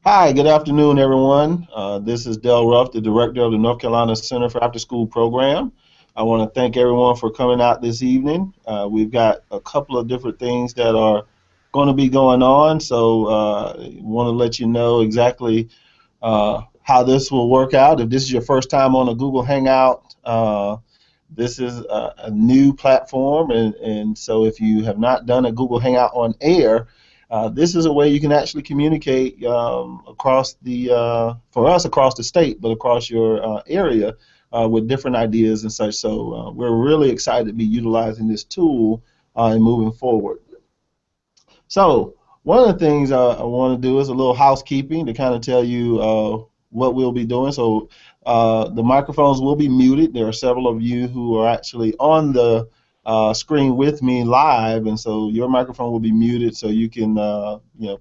Hi, good afternoon, everyone. This is Del Ruff, the director of the North Carolina Center for After School Program. I want to thank everyone for coming out this evening. We've got a couple of different things that are going to be going on, so want to let you know exactly how this will work out. If this is your first time on a Google Hangout, this is a new platform, and so if you have not done a Google Hangout on air, this is a way you can actually communicate across for us across the state, but across your area with different ideas and such. So we're really excited to be utilizing this tool and moving forward. So one of the things I want to do is a little housekeeping to kind of tell you what we'll be doing. So the microphones will be muted. There are several of you who are actually on the screen with me live, and so your microphone will be muted so you can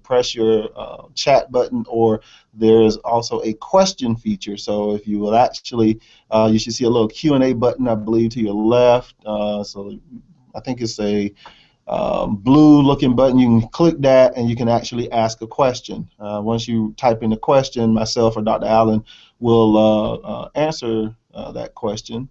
press your chat button, or there is also a question feature. So if you will actually, you should see a little Q&A button, I believe, to your left. So I think it's a blue looking button. You can click that and you can actually ask a question. Once you type in the question, myself or Dr. Allen will answer that question.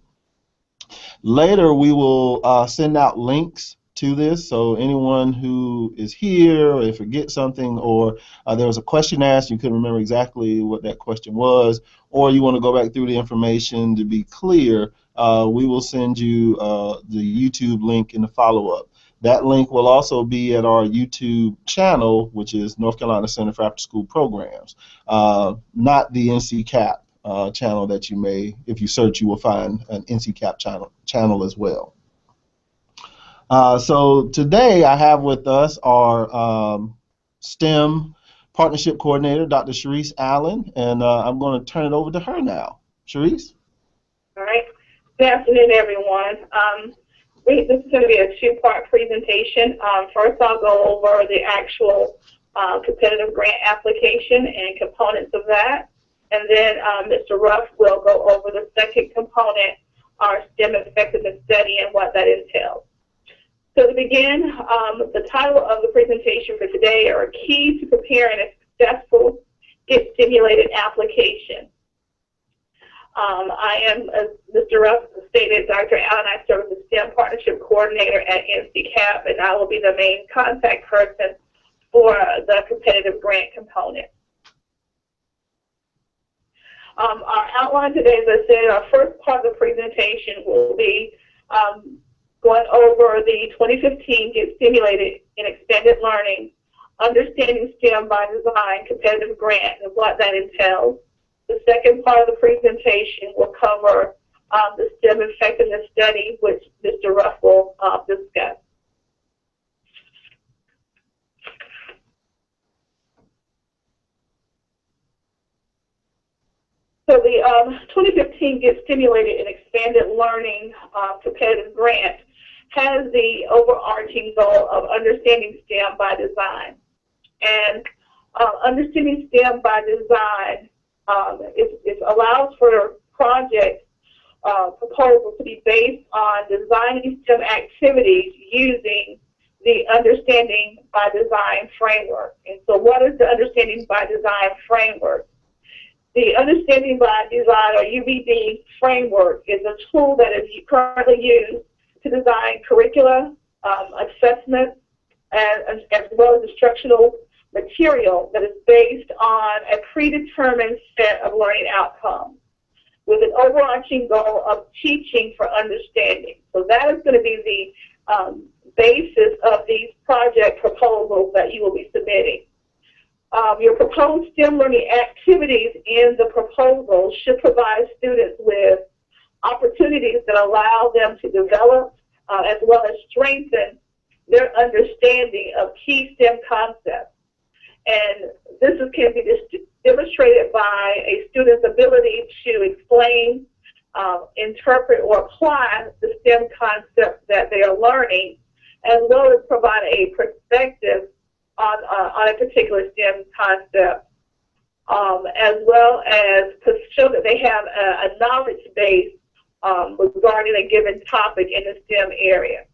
Later, we will send out links to this, so anyone who is here, or forget something, or there was a question asked, you couldn't remember exactly what that question was, or you want to go back through the information to be clear, we will send you the YouTube link in the follow-up. That link will also be at our YouTube channel, which is North Carolina Center for After School Programs, not the NCCAP channel that you may, if you search, you will find an NCCAP channel as well. So today I have with us our STEM Partnership Coordinator, Dr. Sharice Allen, and I'm going to turn it over to her now. Sharice? All right. Good afternoon, everyone. This is going to be a two-part presentation. First, I'll go over the actual competitive grant application and components of that. And then Mr. Ruff will go over the second component, our STEM effectiveness study, and what that entails. So to begin, the title of the presentation for today are Keys to Preparing a Successful Get Stimulated Application. I am, as Mr. Ruff stated, Dr. Allen. I serve as the STEM Partnership Coordinator at NCCAP, and I will be the main contact person for the competitive grant component. Our outline today, as I said, our first part of the presentation will be going over the 2015 Get Stimulated in Expanded Learning, Understanding STEM by Design competitive grant and what that entails. The second part of the presentation will cover the STEM effectiveness study, which Mr. Ruff will discuss. So the 2015 Get Stimulated and Expanded Learning competitive grant has the overarching goal of understanding STEM by design. And understanding STEM by design it allows for project proposals to be based on designing STEM activities using the Understanding by Design framework. And so what is the Understanding by Design framework? The Understanding by Design, or UBD framework, is a tool that is currently used to design curricula, assessments, as well as instructional material that is based on a predetermined set of learning outcomes with an overarching goal of teaching for understanding. So that is going to be the basis of these project proposals that you will be submitting. Your proposed STEM learning activities in the proposal should provide students with opportunities that allow them to develop as well as strengthen their understanding of key STEM concepts. And this can be demonstrated by a student's ability to explain, interpret, or apply the STEM concepts that they are learning, as well as provide a perspective on a particular STEM concept, as well as to show that they have a knowledge base regarding a given topic in the STEM area.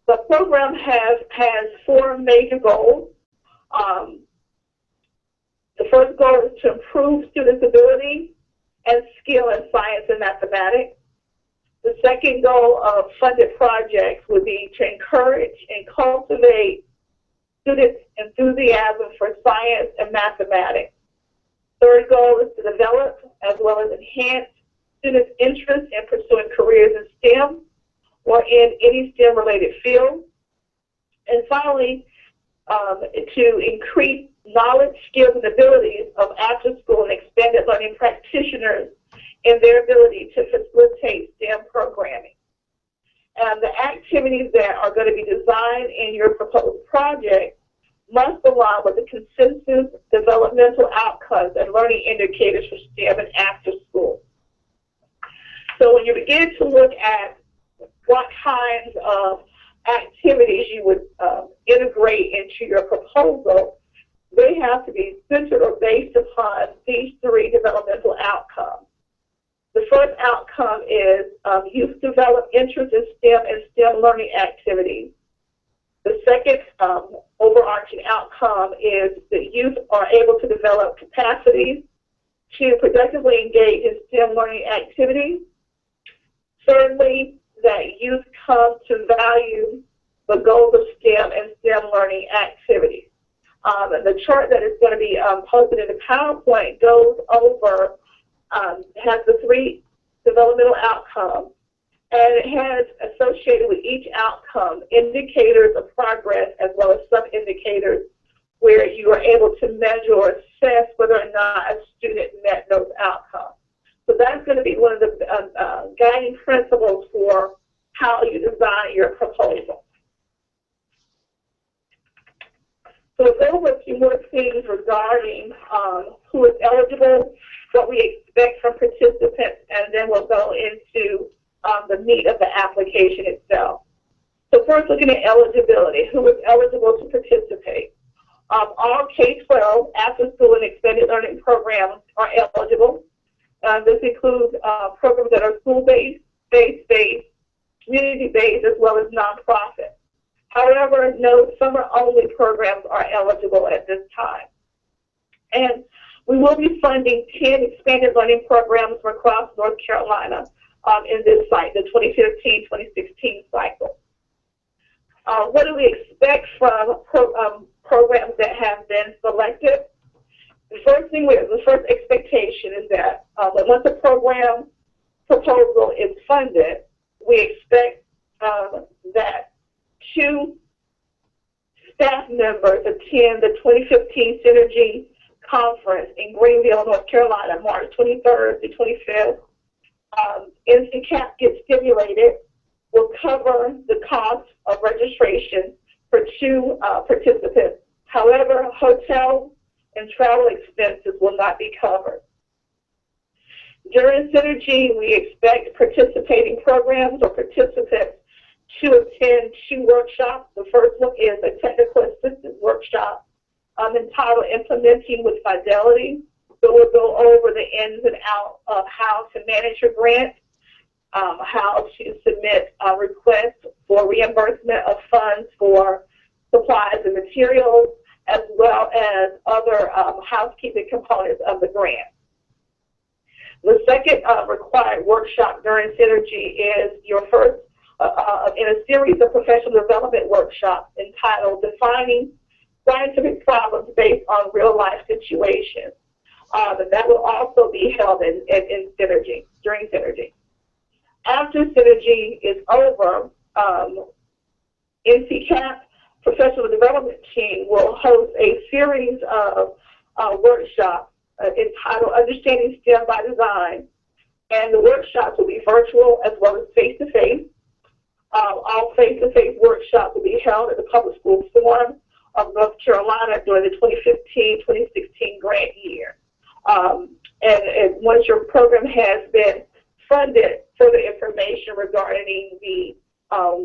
The program has four major goals. Um, the first goal is to improve students' ability and skill in science and mathematics. The second goal of funded projects would be to encourage and cultivate students' enthusiasm for science and mathematics. Third goal is to develop as well as enhance students' interest in pursuing careers in STEM or in any STEM-related field. And finally, to increase knowledge, skills, and abilities of after-school and expanded learning practitioners in their ability to facilitate STEM programming. And the activities that are going to be designed in your proposed project must align with the consensus developmental outcomes and learning indicators for STEM and after school. So when you begin to look at what kinds of activities you would integrate into your proposal, they have to be centered or based upon these three developmental outcomes. The first outcome is youth develop interest in STEM and STEM learning activities. The second overarching outcome is that youth are able to develop capacities to productively engage in STEM learning activities. Thirdly, that youth come to value the goals of STEM and STEM learning activities. And the chart that is going to be posted in the PowerPoint goes over, has the three developmental outcomes, and it has associated with each outcome indicators of progress as well as some indicators where you are able to measure or assess whether or not a student met those outcomes. So that's going to be one of the guiding principles for how you design your proposal. So we'll go over a few more things regarding who is eligible, what we expect from participants, and then we'll go into the meat of the application itself. So first, looking at eligibility, who is eligible to participate. All K-12 after-school and extended learning programs are eligible. This includes programs that are school-based, faith-based, community-based, as well as nonprofit. However, no summer-only programs are eligible at this time. And we will be funding 10 expanded learning programs from across North Carolina in this cycle, the 2015-2016 cycle. What do we expect from programs that have been selected? The first expectation is that once a program proposal is funded, we expect that 2 staff members attend the 2015 Synergy Conference in Greenville, North Carolina, March 23rd to 25th. NCCAP gets stimulated, will cover the cost of registration for 2 participants. However, hotel and travel expenses will not be covered. During Synergy, we expect participating programs or participants to attend 2 workshops. The first one is a technical assistance workshop entitled Implementing with Fidelity. So we'll go over the ins and outs of how to manage your grant, how to submit a request for reimbursement of funds for supplies and materials, as well as other housekeeping components of the grant. The second required workshop during Synergy is your first in a series of professional development workshops entitled Defining Scientific Problems Based on Real-Life Situations. And that will also be held in Synergy, during Synergy. After Synergy is over, NCCAP Professional Development Team will host a series of workshops entitled Understanding STEM by Design, and the workshops will be virtual as well as face-to-face. All face-to-face workshops will be held at the Public School Forum of North Carolina during the 2015-2016 grant year. And once your program has been funded, further information regarding the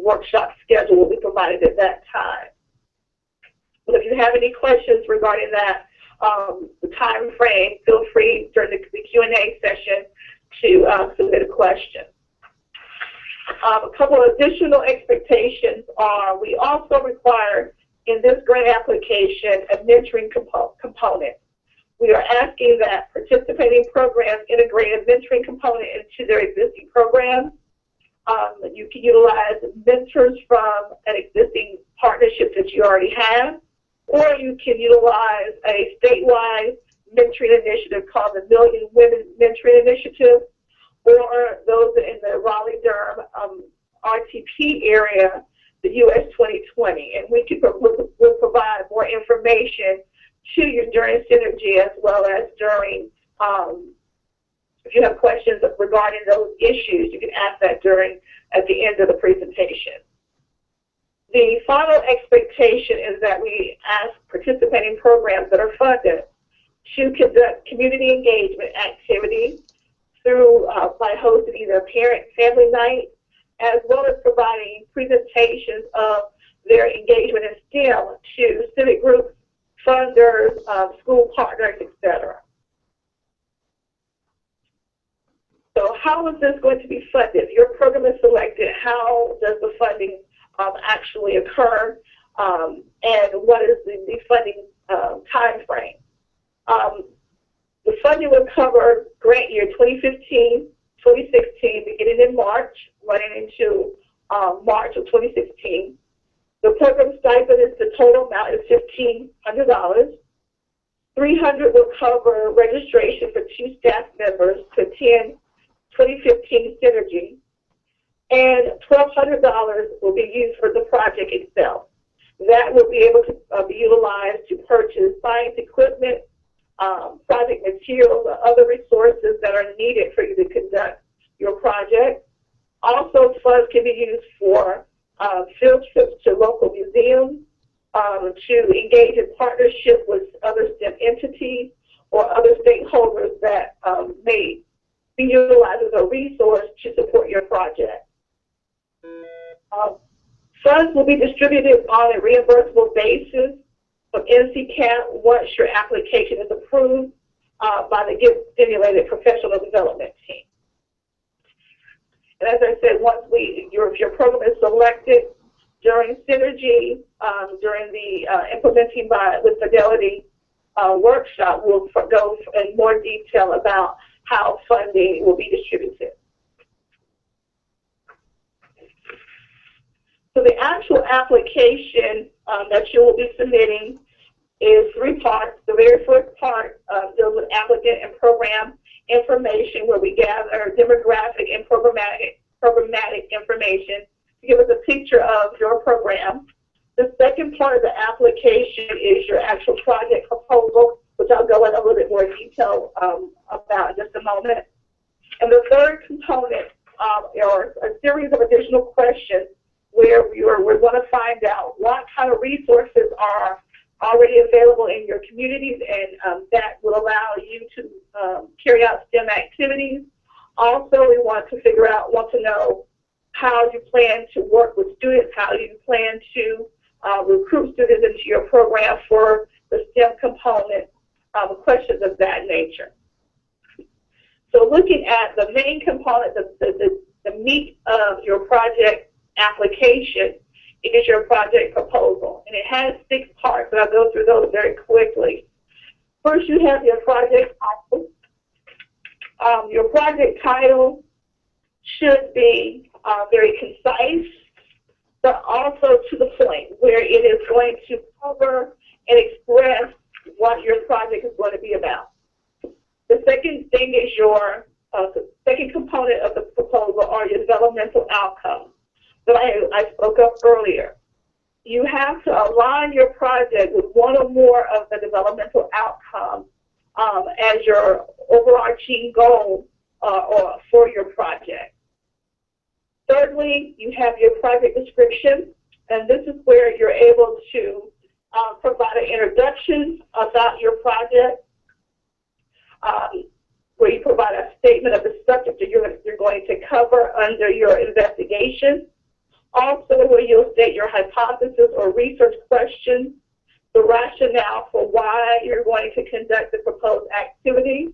workshop schedule will be provided at that time. But if you have any questions regarding that, the time frame, feel free during the Q&A session to submit a question. A couple of additional expectations are we also require in this grant application a mentoring component. We are asking that participating programs integrate a mentoring component into their existing programs. You can utilize mentors from an existing partnership that you already have, or you can utilize a statewide mentoring initiative called the Million Women Mentoring Initiative, or those in the Raleigh-Durham RTP area, the US 2020. And we'll provide more information to you during Synergy, as well as during, if you have questions regarding those issues, you can ask that at the end of the presentation. The final expectation is that we ask participating programs that are funded to conduct community engagement activities through by hosting either a parent-family night, as well as providing presentations of their engagement in STEM to civic groups, funders, school partners, etc. So how is this going to be funded? If your program is selected, how does the funding actually occur, and what is the funding time frame? The funding will cover grant year 2015, 2016, beginning in March, running into March of 2016. The program stipend is the total amount is $1,500. $300 will cover registration for 2 staff members to attend 2015 Synergy, and $1,200 will be used for the project itself. That will be able to be utilized to purchase science equipment, project materials, or other resources that are needed for you to conduct your project. Also, funds can be used for field trips to local museums, to engage in partnership with other STEM entities or other stakeholders that may be utilized as a resource to support your project. Funds will be distributed on a reimbursable basis from NCCAP once your application is approved by the STEMulated professional development team. And as I said, once if your program is selected during Synergy, during the implementing with Fidelity workshop, we'll go in more detail about how funding will be distributed. So the actual application that you will be submitting is 3 parts. The very first part deals with applicant and program information, where we gather demographic and programmatic information to give us a picture of your program. The second part of the application is your actual project proposal, which I'll go in a little bit more detail about in just a moment. And the third component are a series of additional questions where we're going to find out what kind of resources are already available in your communities, and that will allow you to carry out STEM activities. Also, we want to know how you plan to work with students, how you plan to recruit students into your program for the STEM component, questions of that nature. So looking at the main component, the meat of your project application, it is your project proposal, and it has 6 parts, and I'll go through those very quickly. First, you have your project title. Your project title should be very concise, but also to the point, where it is going to cover and express what your project is going to be about. The second thing is the second component of the proposal are your developmental outcomes that I spoke of earlier. You have to align your project with one or more of the developmental outcomes as your overarching goal for your project. Thirdly, you have your project description, and this is where you're able to provide an introduction about your project, where you provide a statement of the subject that you're going to cover under your investigation. Also, where you'll state your hypothesis or research question, the rationale for why you're going to conduct the proposed activity.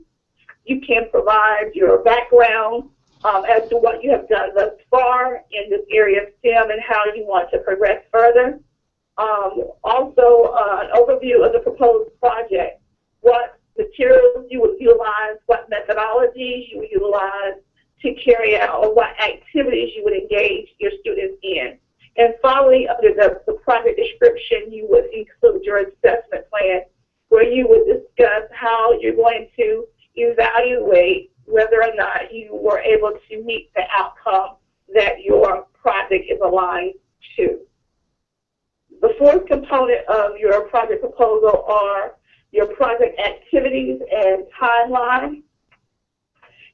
You can provide your background as to what you have done thus far in this area of STEM and how you want to progress further. Also, an overview of the proposed project, what materials you would utilize, what methodologies you would utilize to carry out, or what activities you would engage your students in. And finally, under the project description, you would include your assessment plan, where you would discuss how you're going to evaluate whether or not you were able to meet the outcome that your project is aligned to. The fourth component of your project proposal are your project activities and timeline.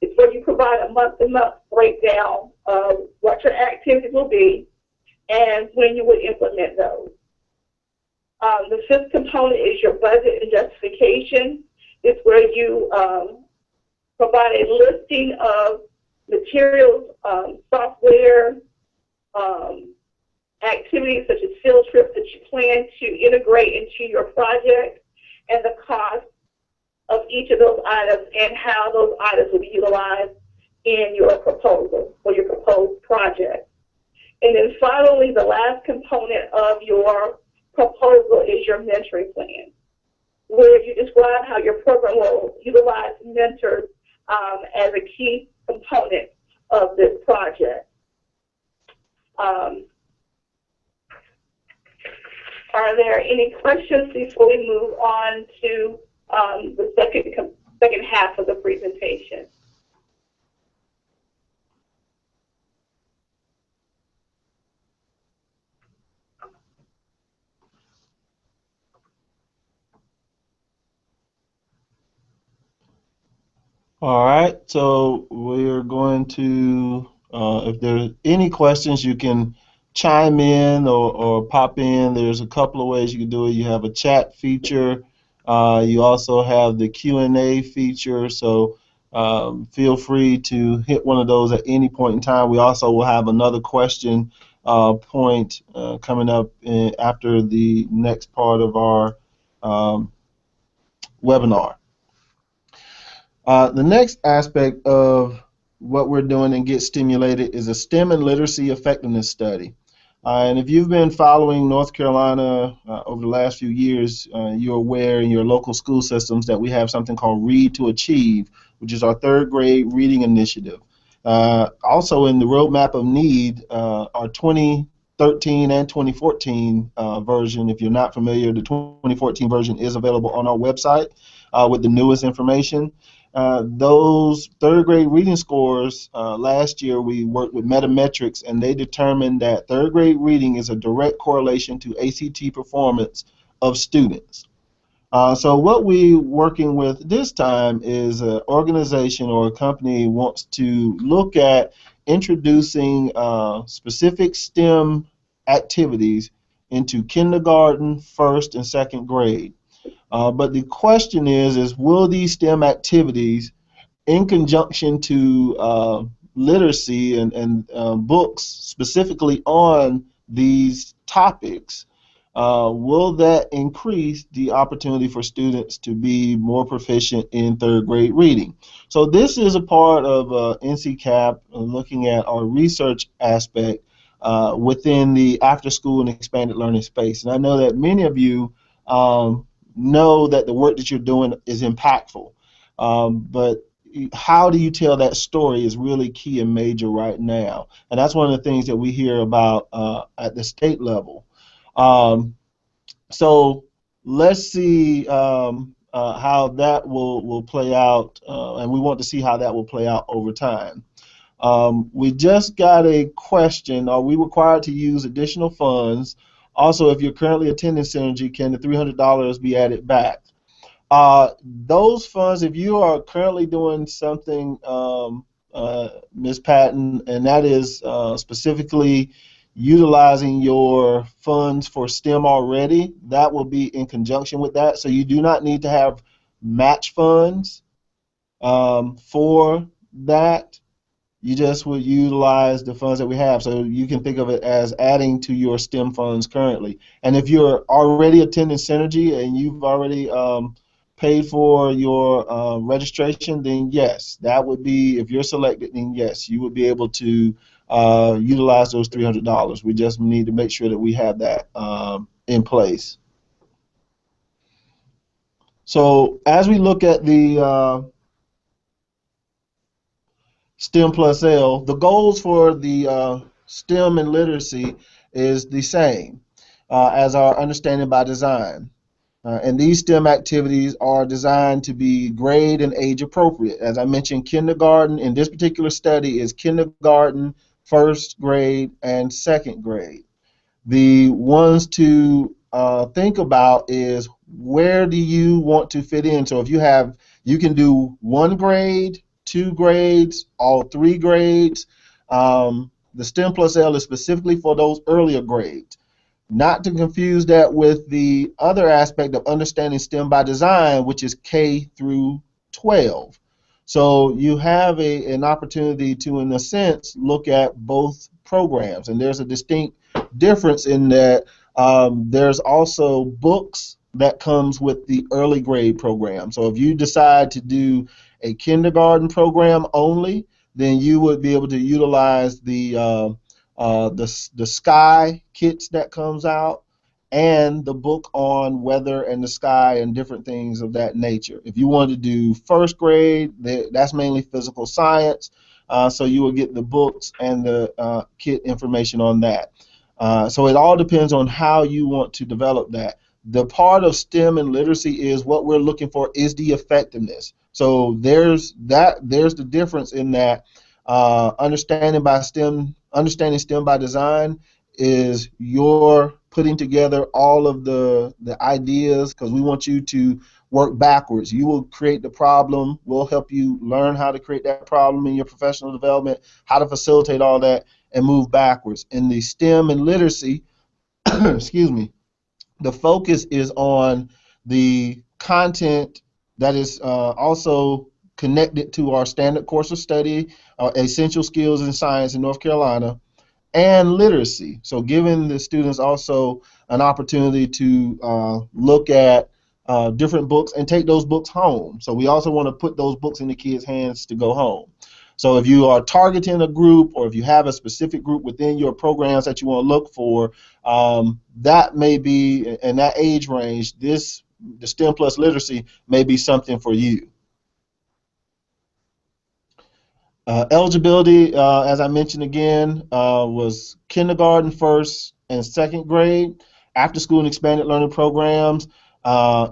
It's where you provide a month-to-month breakdown of what your activities will be and when you would implement those. The fifth component is your budget and justification. It's where you provide a listing of materials, software, activities such as field trips that you plan to integrate into your project, and the cost of each of those items and how those items will be utilized in your proposal or your proposed project. And then finally, the last component of your proposal is your mentoring plan, where you describe how your program will utilize mentors as a key component of this project. Are there any questions before we move on to the second half of the presentation? All right, so we're going to, if there's any questions, you can chime in or pop in. There's a couple of ways you can do it. You have a chat feature. You also have the Q&A feature, so feel free to hit one of those at any point in time. We also will have another question point coming up after the next part of our webinar. The next aspect of what we're doing in Get Stimulated is a STEM and literacy effectiveness study. And if you've been following North Carolina over the last few years, you're aware in your local school systems that we have something called Read to Achieve, which is our third grade reading initiative. Also in the Roadmap of Need, our 2013 and 2014 version, if you're not familiar, the 2014 version is available on our website with the newest information. Those third grade reading scores, last year we worked with Metametrics, and they determined that third grade reading is a direct correlation to ACT performance of students. So what we're working with this time is an organization or a company wants to look at introducing specific STEM activities into kindergarten, first, and second grade. But the question is will these STEM activities, in conjunction to literacy and books specifically on these topics, will that increase the opportunity for students to be more proficient in third grade reading? So this is a part of NCCAP looking at our research aspect within the after school and expanded learning space. And I know that many of you know that the work that you're doing is impactful, but how do you tell that story is really key and major right now, and that's one of the things that we hear about at the state level. So let's see how that will play out, and we want to see how that will play out over time. We just got a question: are we required to use additional funds? Also, if you're currently attending Synergy, can the $300 be added back? Those funds, if you are currently doing something, Ms. Patton, and that is specifically utilizing your funds for STEM already, that will be in conjunction with that. So you do not need to have match funds for that. You just would utilize the funds that we have. So you can think of it as adding to your STEM funds currently. And if you're already attending Synergy and you've already paid for your registration, then yes, that would be, if you're selected, then yes, you would be able to utilize those $300. We just need to make sure that we have that in place. So as we look at the STEM plus L, the goals for the STEM and literacy is the same as our understanding by design. And these STEM activities are designed to be grade and age appropriate. As I mentioned, kindergarten in this particular study is kindergarten, first grade, and second grade. The ones to think about is where do you want to fit in? So if you can do one grade, two grades, all three grades. The STEM plus L is specifically for those earlier grades. Not to confuse that with the other aspect of understanding STEM by design, which is K through 12. So you have an opportunity to, in a sense, look at both programs. And there's a distinct difference in that there's also books that comes with the early grade program. So if you decide to do a kindergarten program only, then you would be able to utilize the sky kits that comes out and the book on weather and the sky and different things of that nature. If you want to do first grade, that's mainly physical science, so you will get the books and the kit information on that. So it all depends on how you want to develop that. The part of STEM and literacy is what we're looking for is the effectiveness. So there's the difference in that understanding STEM by design is you're putting together all of the ideas because we want you to work backwards. You will create the problem. We'll help you learn how to create that problem in your professional development, how to facilitate all that and move backwards. In the STEM and literacy, excuse me, the focus is on the content that is also connected to our standard course of study, essential skills in science in North Carolina, and literacy. So giving the students also an opportunity to look at different books and take those books home. So we also want to put those books in the kids' hands to go home. So if you are targeting a group or if you have a specific group within your programs that you want to look for, that may be in that age range, the STEM plus literacy may be something for you. Eligibility, as I mentioned again, was kindergarten, first and second grade, after school and expanded learning programs,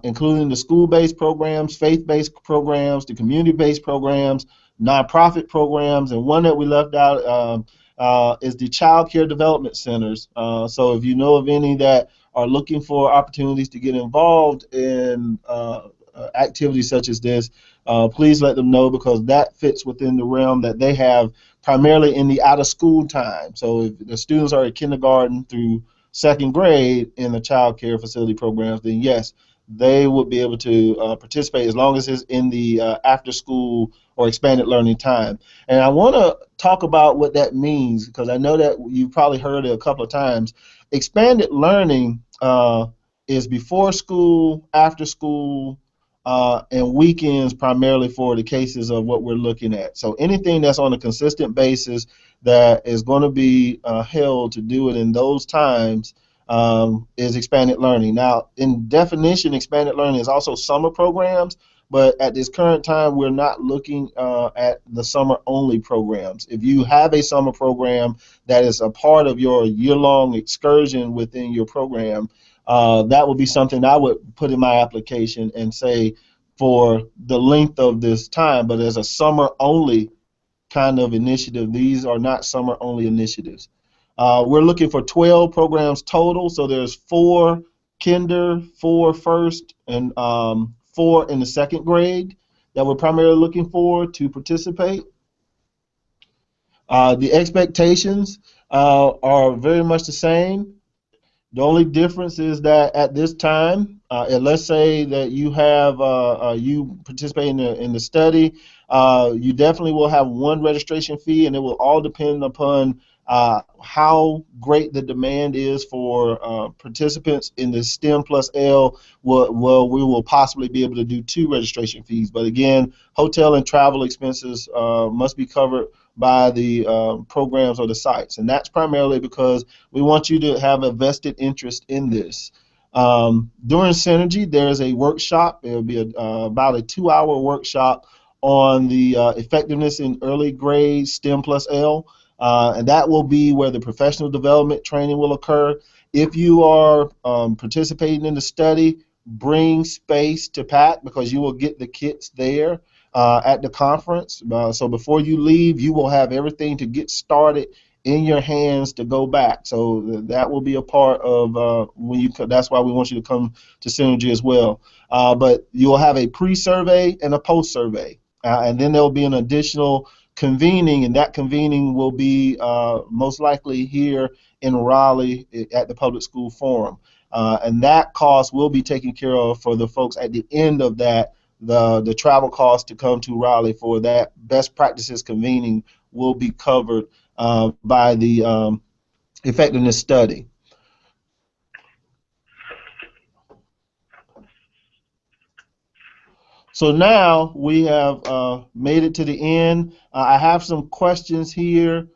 including the school-based programs, faith-based programs, the community-based programs, nonprofit programs, and one that we left out is the child care development centers. So if you know of any that are looking for opportunities to get involved in activities such as this, please let them know because that fits within the realm that they have primarily in the out of school time. So if the students are at kindergarten through second grade in the child care facility programs, then yes, they would be able to participate as long as it's in the after school or expanded learning time. And I want to talk about what that means because I know that you've probably heard it a couple of times. Expanded learning is before school, after school, and weekends primarily for the cases of what we're looking at. So anything that's on a consistent basis that is going to be held to do it in those times is expanded learning. Now, in definition, expanded learning is also summer programs, but at this current time, we're not looking at the summer-only programs. If you have a summer program that is a part of your year-long excursion within your program, that would be something I would put in my application and say for the length of this time, but as a summer-only kind of initiative, these are not summer-only initiatives. We're looking for 12 programs total, so there's 4 kinder, 4 first, and 4 in the second grade that we're primarily looking for to participate. The expectations are very much the same. The only difference is that at this time, and let's say that you have you participate in the study, you definitely will have one registration fee, and it will all depend upon how great the demand is for participants in the STEM plus L. Well, we will possibly be able to do 2 registration fees. But again, hotel and travel expenses must be covered by the programs or the sites. And that's primarily because we want you to have a vested interest in this. During Synergy, there's a workshop. It'll be about a 2-hour workshop on the effectiveness in early grade STEM plus L. And that will be where the professional development training will occur. If you are participating in the study, bring space to Pat because you will get the kits there at the conference. So before you leave, you will have everything to get started in your hands to go back. So that will be a part of when you. That's why we want you to come to Synergy as well. But you will have a pre-survey and a post-survey, and then there will be an additional convening, and that convening will be most likely here in Raleigh at the Public School Forum. And that cost will be taken care of for the folks at the end of that. The travel cost to come to Raleigh for that best practices convening will be covered by the effectiveness study. So now we have made it to the end. I have some questions here.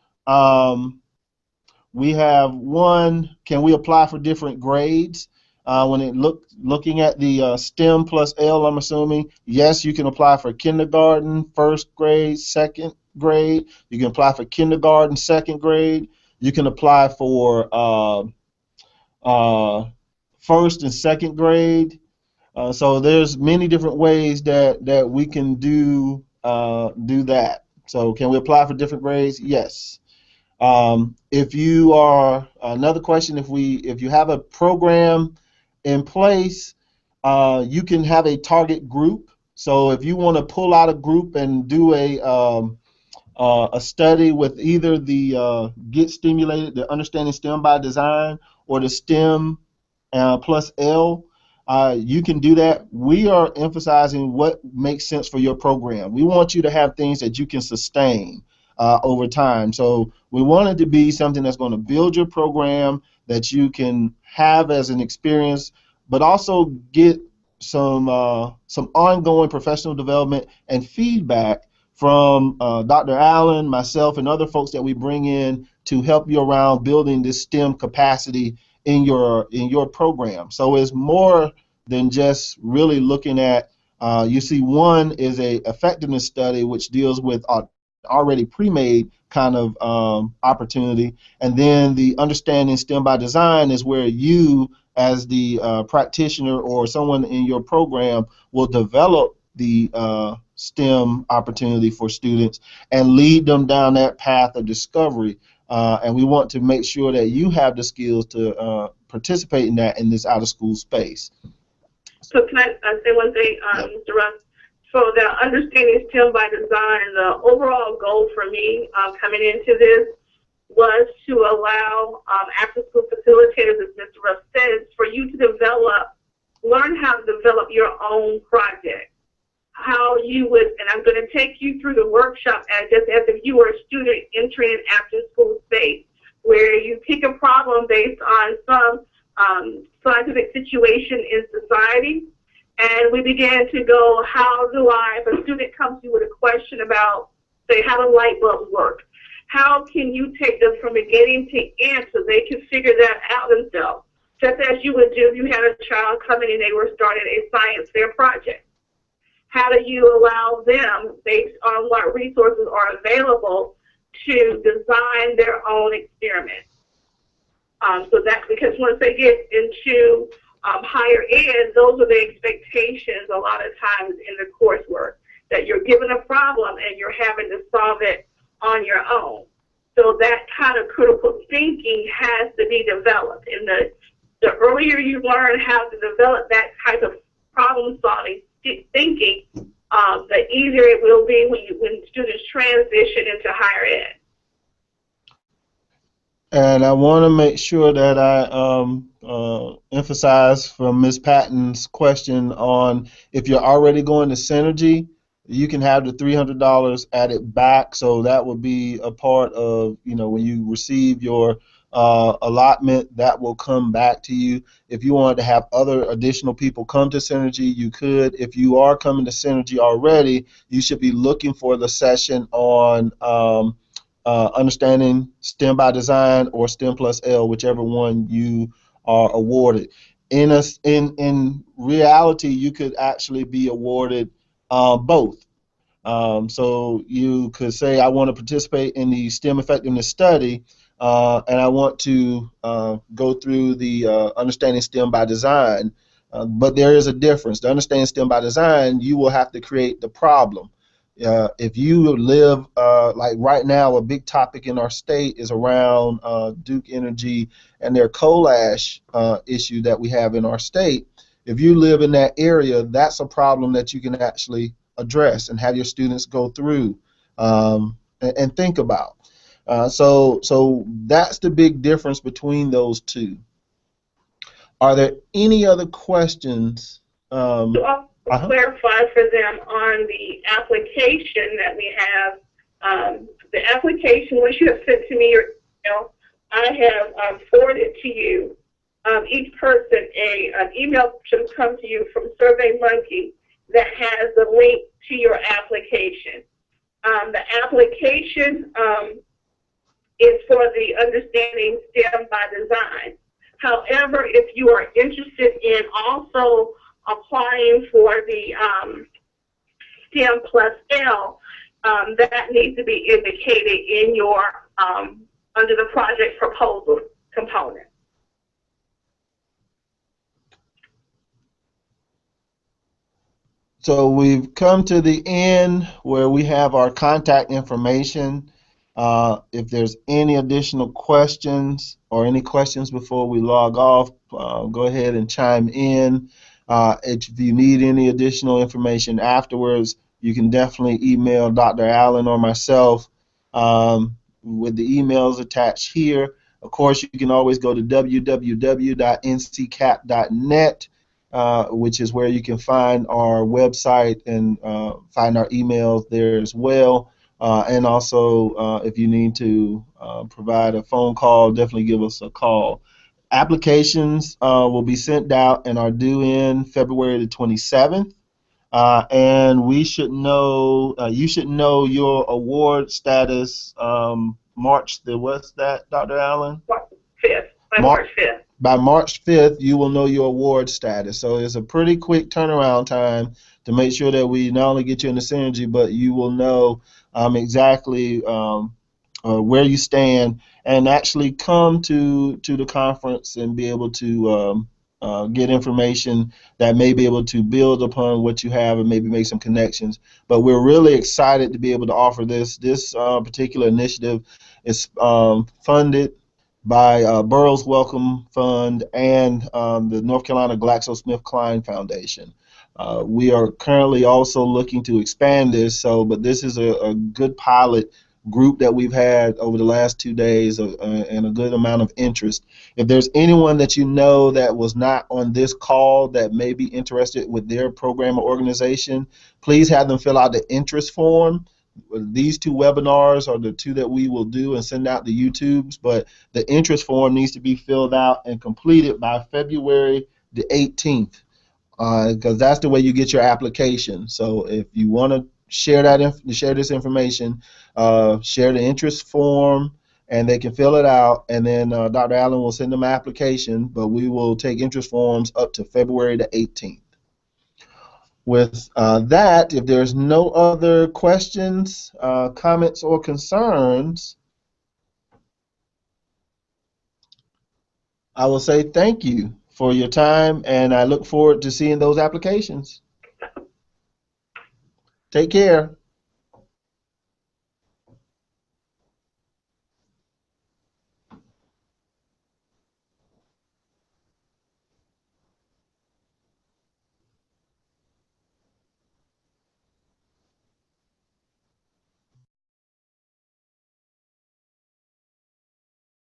We have one, can we apply for different grades? When looking at the STEM plus L, I'm assuming, yes, you can apply for kindergarten, first grade, second grade. You can apply for kindergarten, second grade. You can apply for first and second grade. So there's many different ways that we can do that. So can we apply for different grades? Yes. If you are another question, if you have a program in place, you can have a target group. So if you want to pull out a group and do a study with either the Get STEMulated, the Understanding STEM by Design, or the STEM plus L, you can do that. We are emphasizing what makes sense for your program. We want you to have things that you can sustain over time. So we want it to be something that's going to build your program, that you can have as an experience, but also get some ongoing professional development and feedback from Dr. Allen, myself, and other folks that we bring in to help you around building this STEM capacity in your program. So it's more than just really looking at, you see, one is a effectiveness study which deals with already pre-made kind of opportunity, and then the Understanding STEM by Design is where you as the practitioner or someone in your program will develop the STEM opportunity for students and lead them down that path of discovery. And we want to make sure that you have the skills to participate in that in this out-of-school space. So can I say one thing, Mr. Russ? So the Understanding STEM by Design, the overall goal for me coming into this was to allow after-school facilitators, as Mr. Russ says, for you to learn how to develop your own project. How you would, and I'm going to take you through the workshop just as if you were a student entering an after-school space, where you pick a problem based on some scientific situation in society, and we began to go, how do I, if a student comes to you with a question about, say, how do light bulbs work, how can you take them from beginning to end so they can figure that out themselves, just as you would do if you had a child coming and they were starting a science fair project. How do you allow them, based on what resources are available, to design their own experiments? So that's because once they get into higher ed, those are the expectations a lot of times in the coursework, that you're given a problem and you're having to solve it on your own. So that kind of critical thinking has to be developed. And the earlier you learn how to develop that type of problem-solving thinking, the easier it will be when students transition into higher ed. And I want to make sure that I emphasize from Ms. Patton's question on, if you're already going to Synergy, you can have the $300 added back. So that would be a part of, when you receive your allotment, that will come back to you. If you wanted to have other additional people come to Synergy, you could. If you are coming to Synergy already, you should be looking for the session on understanding STEM by design or STEM plus L, whichever one you are awarded. In reality, you could actually be awarded both. So you could say, I want to participate in the STEM effectiveness study, and I want to go through the understanding STEM by design. But there is a difference. To understand STEM by design, you will have to create the problem. If you live, like right now, a big topic in our state is around Duke Energy and their coal ash issue that we have in our state. If you live in that area, that's a problem that you can actually address and have your students go through and think about. So that's the big difference between those two. Are there any other questions? To also clarify for them on the application that we have, the application, which you have sent to me your email, I have forwarded to you. Each person, an email should come to you from SurveyMonkey that has the link to your application. The application is for the Understanding STEM by Design. However, if you are interested in also applying for the STEM plus L, that needs to be indicated in your under the project proposal component. So we've come to the end where we have our contact information. If there's any additional questions or any questions before we log off, go ahead and chime in. If you need any additional information afterwards, you can definitely email Dr. Allen or myself with the emails attached here. Of course, you can always go to www.nccap.net. Which is where you can find our website and find our emails there as well. And also, if you need to provide a phone call, definitely give us a call. Applications will be sent out and are due in February the 27th. And we should know, you should know your award status March the, what's that, Dr. Allen? March 5th, by March 5th. By March 5th, you will know your award status. So it's a pretty quick turnaround time to make sure that we not only get you in the synergy, but you will know exactly where you stand and actually come to the conference and be able to get information that may be able to build upon what you have and maybe make some connections. But we're really excited to be able to offer this. This particular initiative is funded by Burroughs Wellcome Fund and the North Carolina GlaxoSmithKline Foundation. We are currently also looking to expand this, but this is a good pilot group that we've had over the last 2 days and a good amount of interest. If there's anyone that you know that was not on this call that may be interested with their program or organization, please have them fill out the interest form. These 2 webinars are the 2 that we will do and send out the YouTubes, but the interest form needs to be filled out and completed by February the 18th, because that's the way you get your application. So if you want to share this information, share the interest form, and they can fill it out, and then Dr. Allen will send them an application, but we will take interest forms up to February the 18th. With that, if there's no other questions, comments, or concerns, I will say thank you for your time, and I look forward to seeing those applications. Take care.